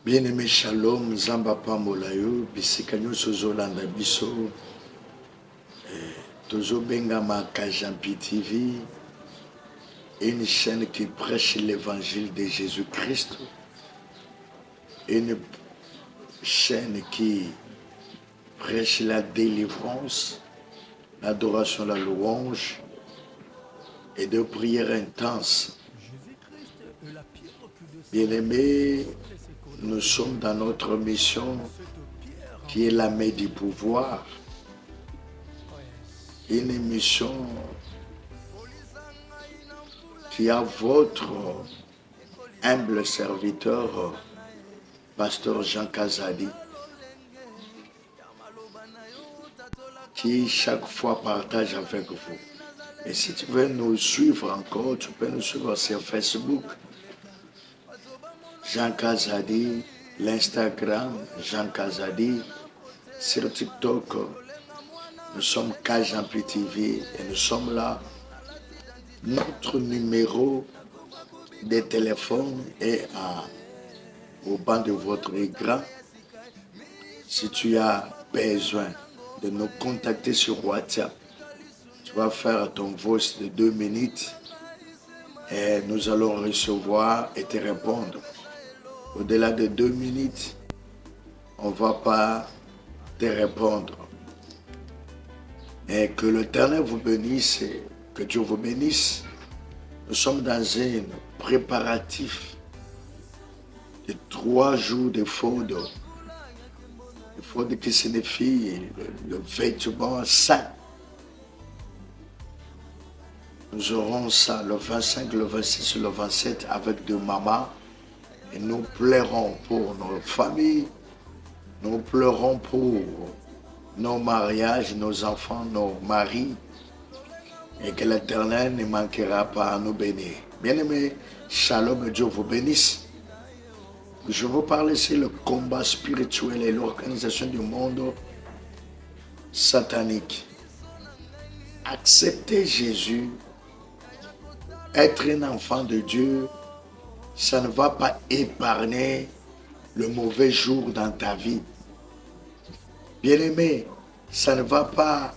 Bien-aimé Shalom, Zamba Pamolayo, Bisikanyo Sozolanda Biso, Tozo Bengama Kajampi TV, une chaîne qui prêche l'évangile de Jésus-Christ, une chaîne qui prêche la délivrance, l'adoration, la louange et de prières intenses. Bien-aimés, nous sommes dans notre mission qui est la main du pouvoir. Une mission qui a votre humble serviteur, Pasteur Jean Kazadi, qui chaque fois partage avec vous. Et si tu veux nous suivre encore, tu peux nous suivre sur Facebook, Jean Kazadi, l'Instagram, Jean Kazadi, sur TikTok, nous sommes Kajampi TV et nous sommes là. Notre numéro de téléphone est au bas de votre écran. Si tu as besoin de nous contacter sur WhatsApp, tu vas faire ton voice de 2 minutes et nous allons recevoir et te répondre. Au-delà de 2 minutes, on ne va pas te répondre. Et que l'Éternel vous bénisse et que Dieu vous bénisse. Nous sommes dans un préparatif de 3 jours de faude. Il faut qui signifie le vêtement saint. Nous aurons ça le 25, le 26, le 27 avec deux mamans. Et nous pleurons pour nos familles. Nous pleurons pour nos mariages, nos enfants, nos maris. Et que l'Éternel ne manquera pas à nous bénir. Bien-aimés, Shalom et Dieu vous bénisse. Je vous parle ici le combat spirituel et l'organisation du monde satanique. Accepter Jésus, être un enfant de Dieu, ça ne va pas épargner le mauvais jour dans ta vie. Bien-aimé, ça ne va pas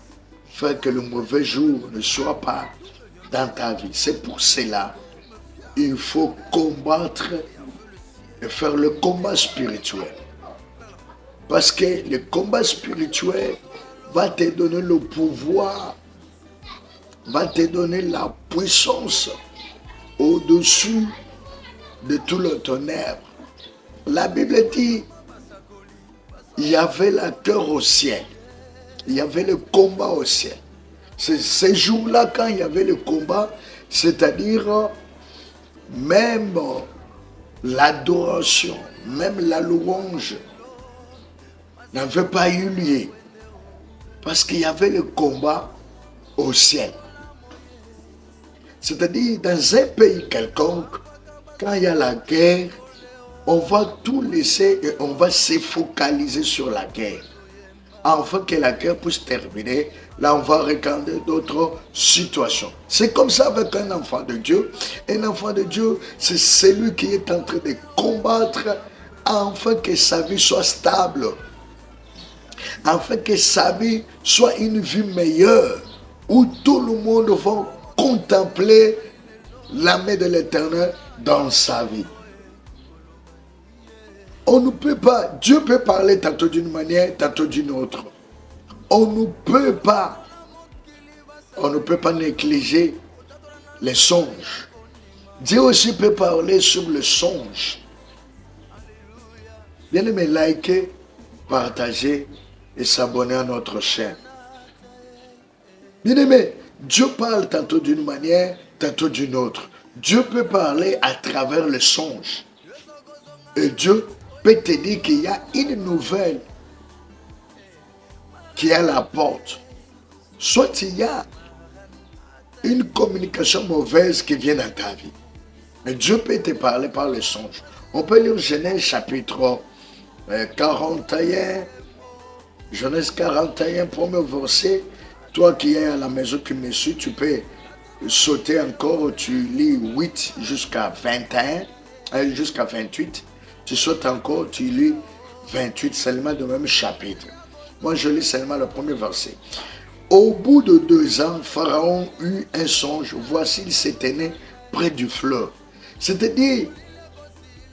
faire que le mauvais jour ne soit pas dans ta vie. C'est pour cela il faut combattre et faire le combat spirituel. Parce que le combat spirituel va te donner le pouvoir, va te donner la puissance au-dessus de tout le tonnerre. La Bible dit, il y avait la terre au ciel. Il y avait le combat au ciel. C'est ces jours-là, quand il y avait le combat, c'est-à-dire même l'adoration, même la louange n'avait pas eu lieu. Parce qu'il y avait le combat au ciel. C'est-à-dire, dans un pays quelconque, quand il y a la guerre, on va tout laisser et on va se focaliser sur la guerre. Afin que la guerre puisse terminer, là on va regarder d'autres situations. C'est comme ça avec un enfant de Dieu. Un enfant de Dieu, c'est celui qui est en train de combattre afin que sa vie soit stable. Afin que sa vie soit une vie meilleure, où tout le monde va contempler la main de l'Éternel dans sa vie. On ne peut pas, Dieu peut parler tantôt d'une manière, tantôt d'une autre. On ne peut pas négliger les songes. Dieu aussi peut parler sur le songe. Bien aimé, likez, partagez et s'abonner à notre chaîne. Bien aimé, Dieu parle tantôt d'une manière, tantôt d'une autre. Dieu peut parler à travers le songe. Et Dieu peut te dire qu'il y a une nouvelle qui est à la porte. Soit il y a une communication mauvaise qui vient dans ta vie. Mais Dieu peut te parler par le songe. On peut lire Genèse chapitre 41. Genèse 41, premier verset. Toi qui es à la maison qui me suis, tu peux sauter encore. Tu lis 8 jusqu'à 21, jusqu'à 28. Tu sautes encore, tu lis 28 seulement du même chapitre. Moi, je lis seulement le premier verset. Au bout de 2 ans, Pharaon eut un songe. Voici, il s'était né près du fleuve. C'est-à-dire,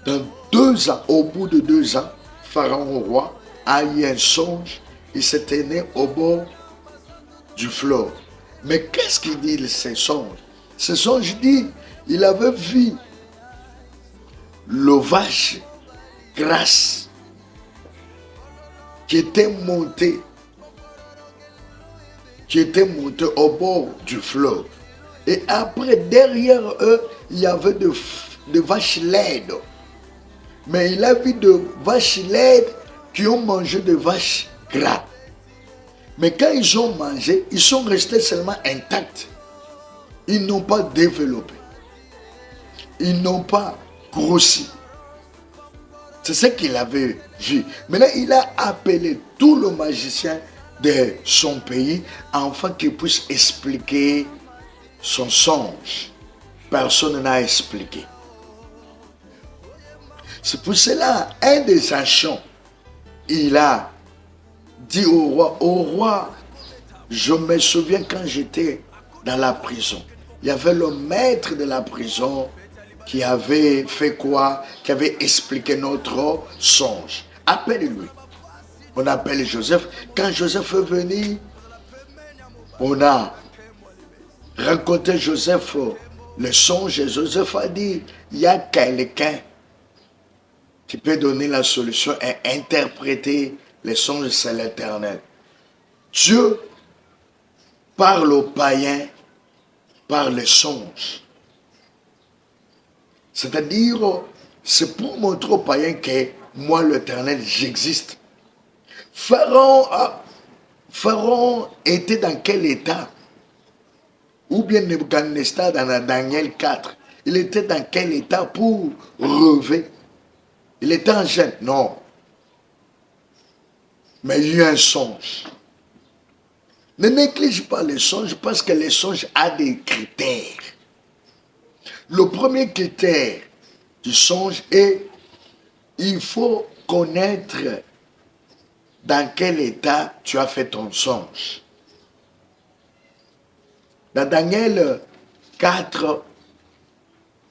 dans 2 ans, au bout de 2 ans, Pharaon roi a eu un songe. Il s'était né au bord du fleuve. Mais qu'est-ce qu'il dit, ce songe? Ce songe dit, il avait vu le vache grasse qui était monté au bord du fleuve. Et après, derrière eux, il y avait de vaches laides. Mais il a vu de vaches laides qui ont mangé de vaches grasses. Mais quand ils ont mangé, ils sont restés seulement intacts. Ils n'ont pas développé. Ils n'ont pas grossi. C'est ce qu'il avait vu. Maintenant, il a appelé tout le magicien de son pays afin qu'il puisse expliquer son songe. Personne n'a expliqué. C'est pour cela, un des anciens, il a dit au roi, je me souviens quand j'étais dans la prison, il y avait le maître de la prison qui avait fait quoi? Qui avait expliqué notre songe. Appelle-lui. On appelle Joseph. Quand Joseph est venu, on a rencontré Joseph le songe et Joseph a dit, il y a quelqu'un qui peut donner la solution et interpréter les songes, c'est l'Éternel. Dieu parle aux païens par les songes. C'est-à-dire, c'est pour montrer aux païens que moi, l'Éternel, j'existe. Pharaon était dans quel état? Ou bien Nebuchadnezzar dans Daniel 4. Il était dans quel état pour rêver? Il était en gêne? Non. Mais il y a eu un songe. Ne néglige pas les songes parce que les songes ont des critères. Le premier critère du songe est il faut connaître dans quel état tu as fait ton songe. Dans Daniel 4,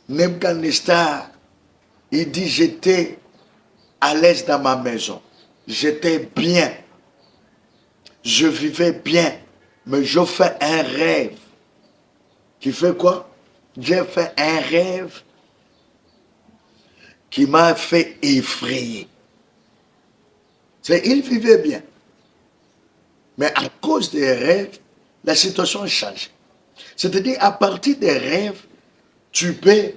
Nebuchadnezzar, il dit j'étais à l'aise dans ma maison. J'étais bien. Je vivais bien. Mais je fais un rêve. Qui fait quoi? J'ai fait un rêve qui m'a fait effrayer. Il vivait bien. Mais à cause des rêves, la situation change. C'est-à-dire, à partir des rêves, tu peux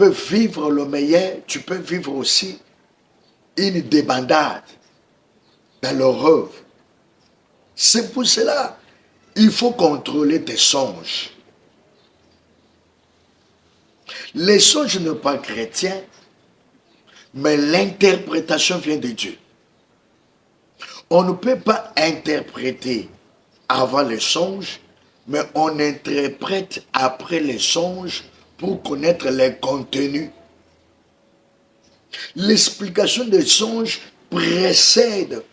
vivre le meilleur, tu peux vivre aussi une débandade dans le rêve. C'est pour cela, il faut contrôler tes songes. Les songes ne sont pas chrétiens, mais l'interprétation vient de Dieu. On ne peut pas interpréter avant les songes, mais on interprète après les songes pour connaître les contenus. L'explication des songes précède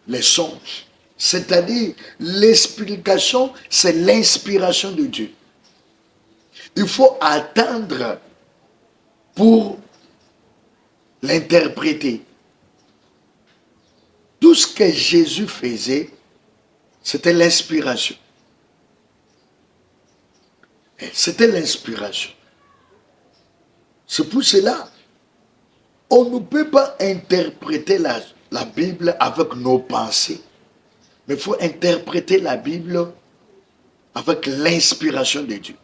les songes. C'est-à-dire, l'explication, c'est l'inspiration de Dieu. Il faut attendre pour l'interpréter. Tout ce que Jésus faisait, c'était l'inspiration. C'était l'inspiration. C'est pour cela, on ne peut pas interpréter la Bible avec nos pensées. Mais il faut interpréter la Bible avec l'inspiration de Dieu.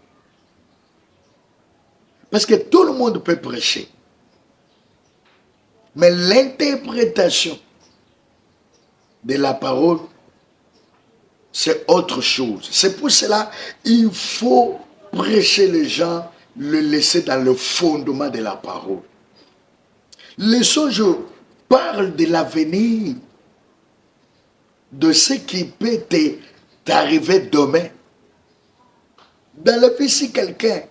Parce que tout le monde peut prêcher. Mais l'interprétation de la parole, c'est autre chose. C'est pour cela qu'il faut prêcher les gens, le laisser dans le fondement de la parole. Les songes parlent de l'avenir, de ce qui peut t'arriver demain. Dans la vie, si quelqu'un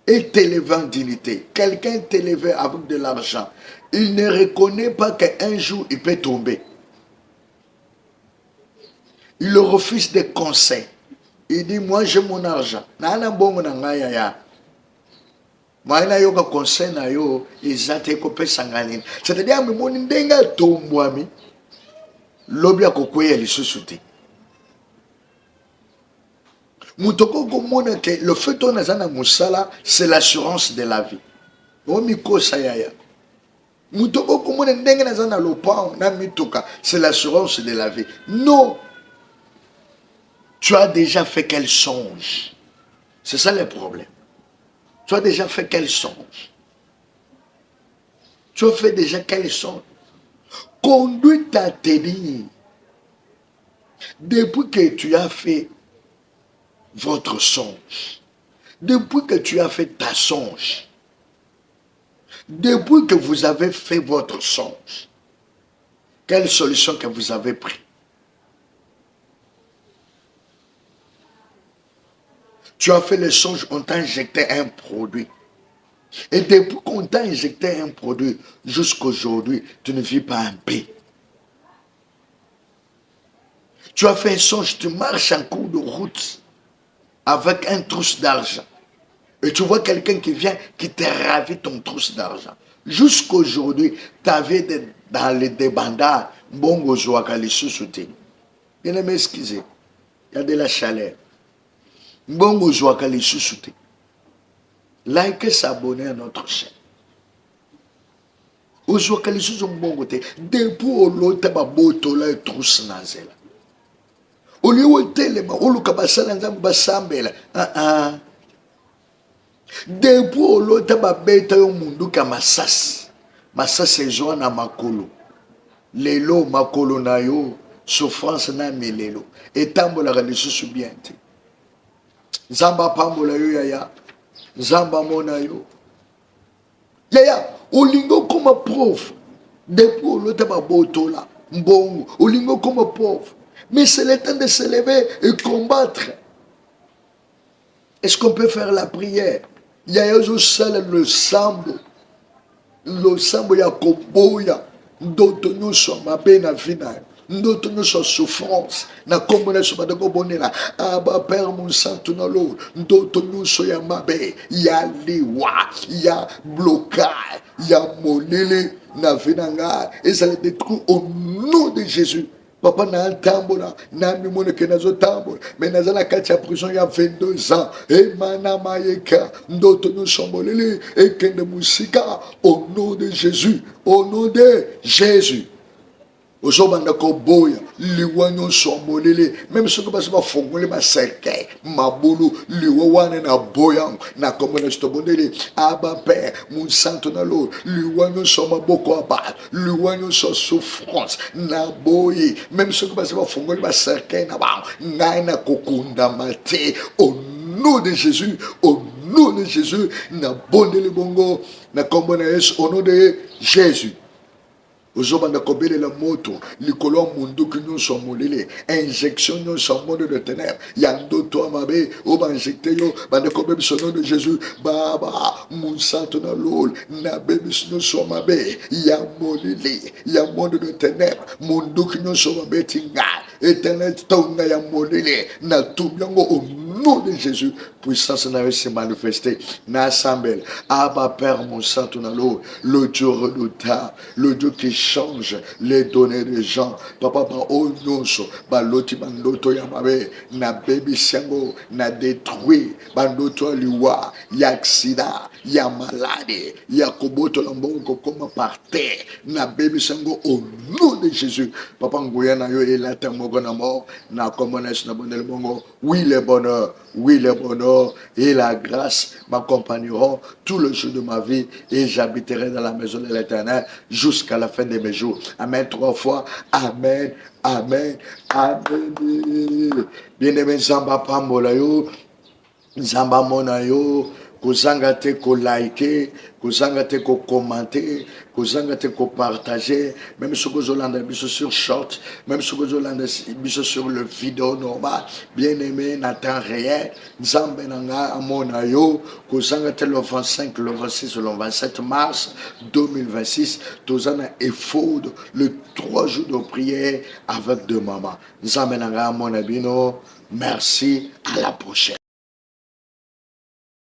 est élevé en dignité, quelqu'un est élevé avec de l'argent, il ne reconnaît pas qu'un jour il peut tomber. Il refuse des conseils. Il dit, moi j'ai mon argent. C'est-à-dire, le fait c'est l'assurance de la vie. C'est l'assurance de la vie. Non. Tu as déjà fait quel songe? C'est ça le problème. Tu as déjà fait quel songe? Tu as fait déjà quel songe? Conduis à tenir. Depuis que tu as fait votre songe, depuis que tu as fait ta songe, depuis que vous avez fait votre songe, quelle solution que vous avez prise? Tu as fait le songe, on t'a injecté un produit. Et depuis qu'on t'a injecté un produit, jusqu'aujourd'hui, tu ne vis pas en paix. Tu as fait un songe, tu marches en cours de route avec un trousse d'argent. Et tu vois quelqu'un qui vient, qui te ravit ton trousse d'argent. Jusqu'aujourd'hui, ta vie est dans les débandades. Bongo Zouaka, les sous-soutés. Bien aimé, excusez. Il y a de la chaleur. Bongo Zouaka, les sous-soutés. Like et s'abonner à notre chaîne. Ozouaka, les sous-soutés. Depuis l'autre, tu as beau la trousse nazela. Au lieu où tu es, depuis l'autre, tu as masas. Masas est joint à makolo. Lelo, makolo na yo, souffrance na melelo. Et tambola les sous-bien. Zamba pambola yo yaya. Zamba mona yo. Yaya, olingo comme pauvre. Depuis l'autre, tu as beau là. Mbongo, olingo comme pauvre. Mais c'est le temps de se lever et combattre. Est-ce qu'on peut faire la prière? Il y a le sambo. Le sambo ya koboya. D'autres nous sommes à peine à final. D'autres nous sommes souffrance. Na komona so badako bonela. Aba père mon santo na lo. D'autres nous sommes ya mabe. Ya liwa. Ya blocage. Ya molele. Na vinanga. Et ça les détruit au nom de Jésus. Papa na tambola, na mimone ke nazo tambola, mais naza na kati ya prison il y a 22 ans. Et mana mayeka, ndoto nous sombolele, et kende musika, au nom de Jésus, au nom de Jésus. Ozobanda koboya liwanyo sombolele même ce que basa fongole ba cercueil mabulu liwane na boyang na komona stobondele aba père mon santo na lo liwanyo soma boko aba liwanyo so souffrance na boyi même ce que basa fongole ba cercueil na ba na kokunda mate au nom de Jésus, au nom de Jésus na bondele bongo na komona Yesu au nom de Jésus. Ozobanda kobele la moto likolo mundu kinyo somolele injection yo monde de ténèbres yando to amabe o ba injecté yo bande kobe son nom de Jésus baba mon santo na lol na bebe sino somabe ya molele ya monde de ténèbres mundu kinyo somabe tinga éternel tonga ya molele na tumyango au nom de Jésus puissance na se manifester na assemble Abba Père mon santo na lol le Dieu redoutable le Dieu qui change les données des gens. Papa, oh non, baloti bandoto ya mabe, na baby siango, na détruit, bandoto liwa, ya accident, ya maladie, ya koboto lambongo comme par terre, na baby siango au nom de Jésus. Papa ngoya na yo elata mogo na mort, na komones na bonel bongo. Oui le bonheur, et la grâce m'accompagneront tout le jour de ma vie et j'habiterai dans la maison de l'Éternel jusqu'à la fin de mes jours. Amen 3 fois. Amen. Amen. Amen. Bien-aimé Zamba Pambola yo, Zamba Mona yo, kozanga te ko liker, kozanga te ko commenter, kozanga te ko partager, même ce que ozolanda biso sur short, même ce que ozolanda biso sur le vidéo normal, bien aimé na temps réel, nzambe nanga amona yo, kozanga te le 25, le 26, le 27 mars 2026, tozana effort le 3 jours de prière avec deux mamans. Nzambe nanga amona bino, merci, à la prochaine.